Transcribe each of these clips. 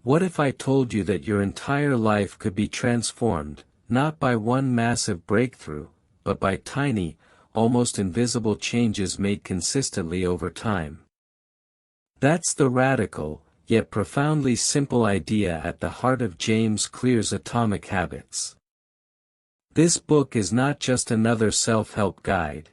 What if I told you that your entire life could be transformed, not by one massive breakthrough, but by tiny, almost invisible changes made consistently over time? That's the radical, yet profoundly simple idea at the heart of James Clear's Atomic Habits. This book is not just another self-help guide.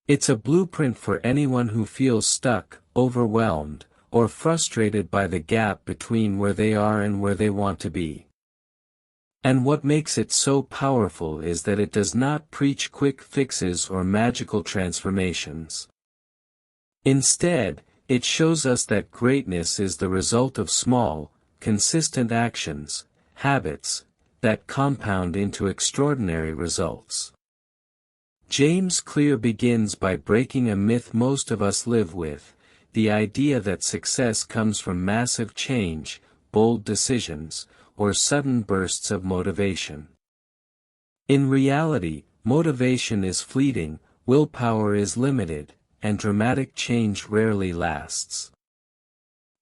It's a blueprint for anyone who feels stuck, overwhelmed, or frustrated by the gap between where they are and where they want to be. And what makes it so powerful is that it does not preach quick fixes or magical transformations. Instead, it shows us that greatness is the result of small, consistent actions, habits, that compound into extraordinary results. James Clear begins by breaking a myth most of us live with, the idea that success comes from massive change, bold decisions, or sudden bursts of motivation. In reality, motivation is fleeting, willpower is limited, and dramatic change rarely lasts.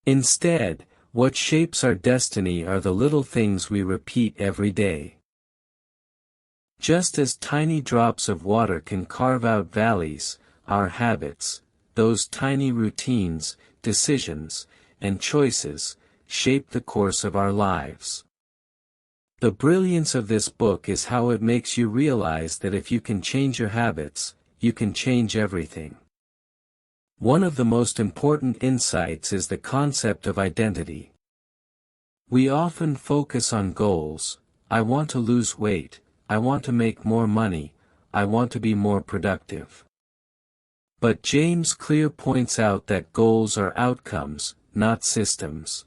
Instead, what shapes our destiny are the little things we repeat every day. Just as tiny drops of water can carve out valleys, our habits, those tiny routines, decisions, and choices, shape the course of our lives. The brilliance of this book is how it makes you realize that if you can change your habits, you can change everything. One of the most important insights is the concept of identity. We often focus on goals. I want to lose weight, I want to make more money, I want to be more productive. But James Clear points out that goals are outcomes, not systems.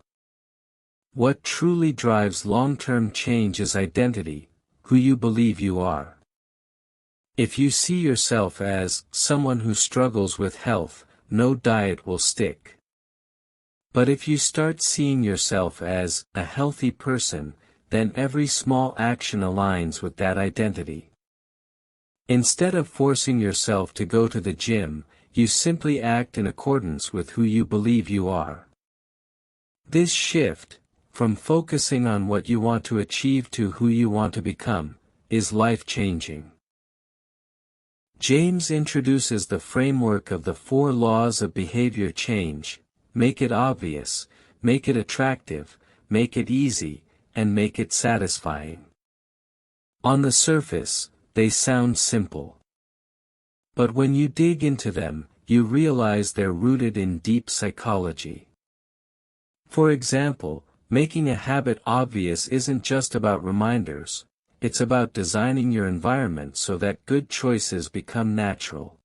What truly drives long-term change is identity, who you believe you are. If you see yourself as someone who struggles with health, no diet will stick. But if you start seeing yourself as a healthy person, then every small action aligns with that identity. Instead of forcing yourself to go to the gym, you simply act in accordance with who you believe you are. This shift, from focusing on what you want to achieve to who you want to become, is life-changing. James introduces the framework of the 4 laws of behavior change: make it obvious, make it attractive, make it easy, and make it satisfying. On the surface, they sound simple. But when you dig into them, you realize they're rooted in deep psychology. For example, making a habit obvious isn't just about reminders, it's about designing your environment so that good choices become natural.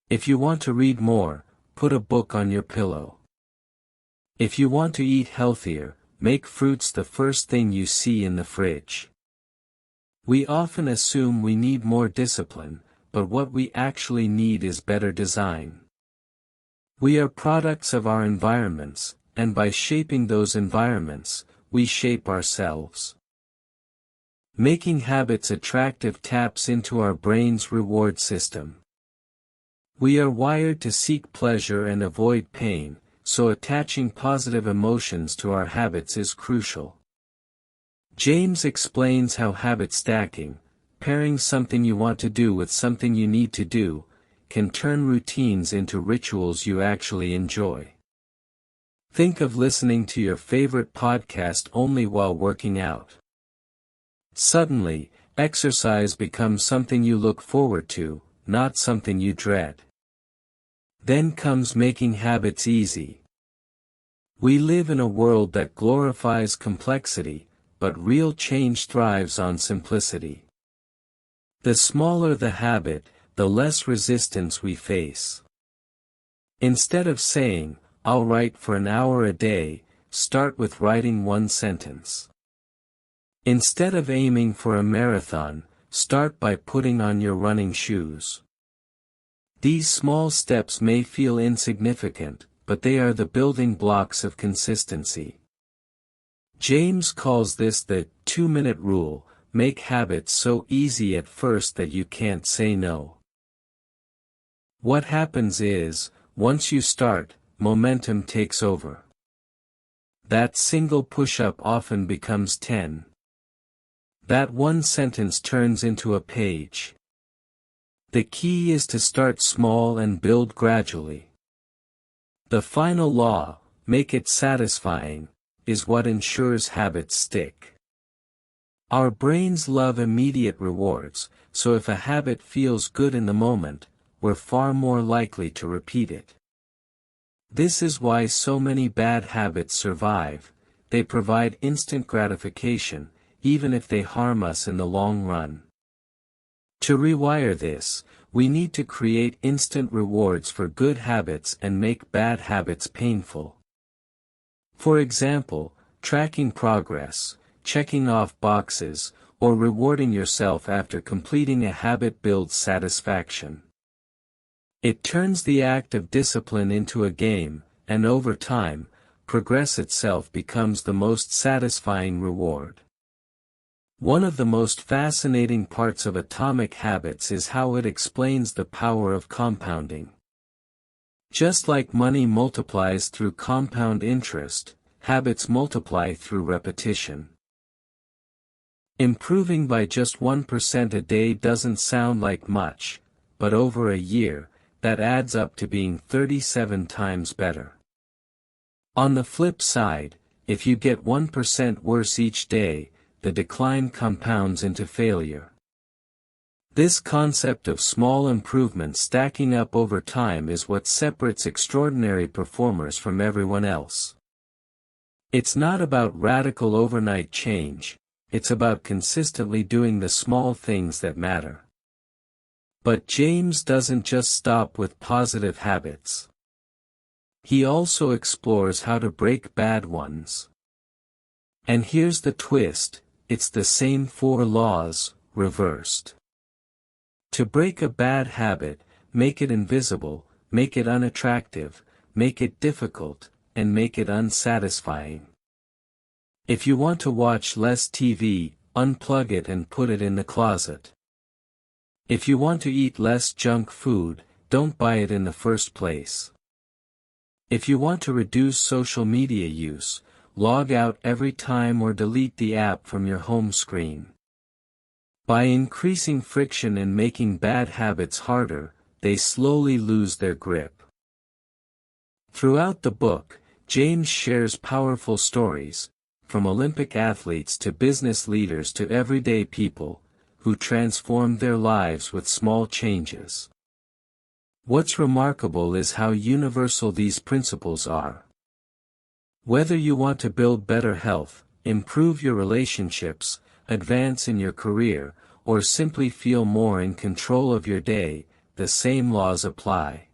If you want to read more, put a book on your pillow. If you want to eat healthier, make fruits the first thing you see in the fridge. We often assume we need more discipline, but what we actually need is better design. We are products of our environments, and by shaping those environments, we shape ourselves. Making habits attractive taps into our brain's reward system. We are wired to seek pleasure and avoid pain, so attaching positive emotions to our habits is crucial. James explains how habit stacking, pairing something you want to do with something you need to do, can turn routines into rituals you actually enjoy. Think of listening to your favorite podcast only while working out. Suddenly, exercise becomes something you look forward to, not something you dread. Then comes making habits easy. We live in a world that glorifies complexity, but real change thrives on simplicity. The smaller the habit, the less resistance we face. Instead of saying, "I'll write for an hour a day," start with writing 1 sentence. Instead of aiming for a marathon, start by putting on your running shoes. These small steps may feel insignificant, but they are the building blocks of consistency. James calls this the 2-minute rule: make habits so easy at first that you can't say no. What happens is, once you start, momentum takes over. That single push-up often becomes 10. That one sentence turns into a page. The key is to start small and build gradually. The final law, make it satisfying, is what ensures habits stick. Our brains love immediate rewards, so if a habit feels good in the moment, we're far more likely to repeat it. This is why so many bad habits survive. They provide instant gratification, even if they harm us in the long run. To rewire this, we need to create instant rewards for good habits and make bad habits painful. For example, tracking progress, checking off boxes, or rewarding yourself after completing a habit builds satisfaction. It turns the act of discipline into a game, and over time, progress itself becomes the most satisfying reward. One of the most fascinating parts of Atomic Habits is how it explains the power of compounding. Just like money multiplies through compound interest, habits multiply through repetition. Improving by just 1% a day doesn't sound like much, but over a year, that adds up to being 37 times better. On the flip side, if you get 1% worse each day, the decline compounds into failure. This concept of small improvements stacking up over time is what separates extraordinary performers from everyone else. It's not about radical overnight change, it's about consistently doing the small things that matter. But James doesn't just stop with positive habits. He also explores how to break bad ones. And here's the twist, it's the same 4 laws, reversed. To break a bad habit, make it invisible, make it unattractive, make it difficult, and make it unsatisfying. If you want to watch less TV, unplug it and put it in the closet. If you want to eat less junk food, don't buy it in the first place. If you want to reduce social media use, log out every time or delete the app from your home screen. By increasing friction and making bad habits harder, they slowly lose their grip. Throughout the book, James shares powerful stories, from Olympic athletes to business leaders to everyday people, who transformed their lives with small changes. What's remarkable is how universal these principles are. Whether you want to build better health, improve your relationships, advance in your career, or simply feel more in control of your day, the same laws apply.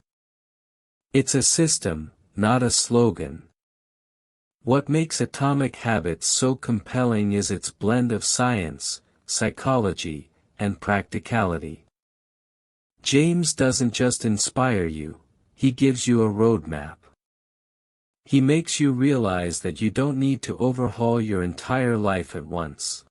It's a system, not a slogan. What makes Atomic Habits so compelling is its blend of science, psychology, and practicality. James doesn't just inspire you, he gives you a roadmap. He makes you realize that you don't need to overhaul your entire life at once.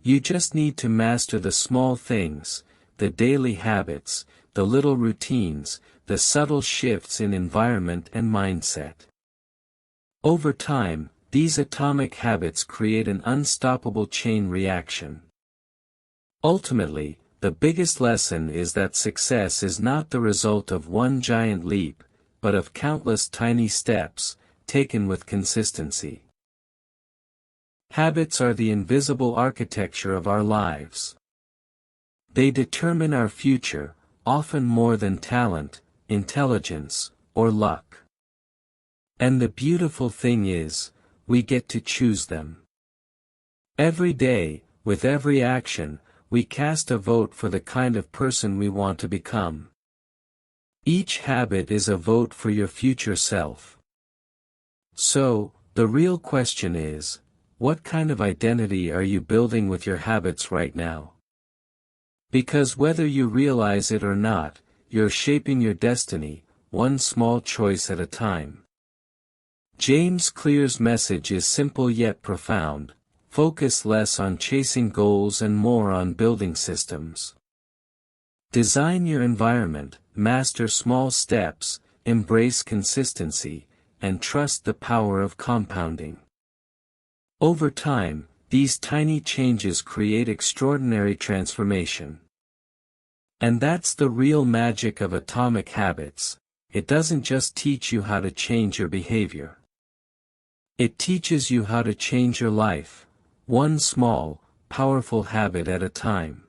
You just need to master the small things, the daily habits, the little routines, the subtle shifts in environment and mindset. Over time, these atomic habits create an unstoppable chain reaction. Ultimately, the biggest lesson is that success is not the result of one giant leap, but of countless tiny steps, taken with consistency. Habits are the invisible architecture of our lives. They determine our future, often more than talent, intelligence, or luck. And the beautiful thing is, we get to choose them. Every day, with every action, we cast a vote for the kind of person we want to become. Each habit is a vote for your future self. So, the real question is, what kind of identity are you building with your habits right now? Because whether you realize it or not, you're shaping your destiny, one small choice at a time. James Clear's message is simple yet profound: focus less on chasing goals and more on building systems. Design your environment, master small steps, embrace consistency, and trust the power of compounding. Over time, these tiny changes create extraordinary transformation. And that's the real magic of atomic habits. It doesn't just teach you how to change your behavior. It teaches you how to change your life, one small, powerful habit at a time.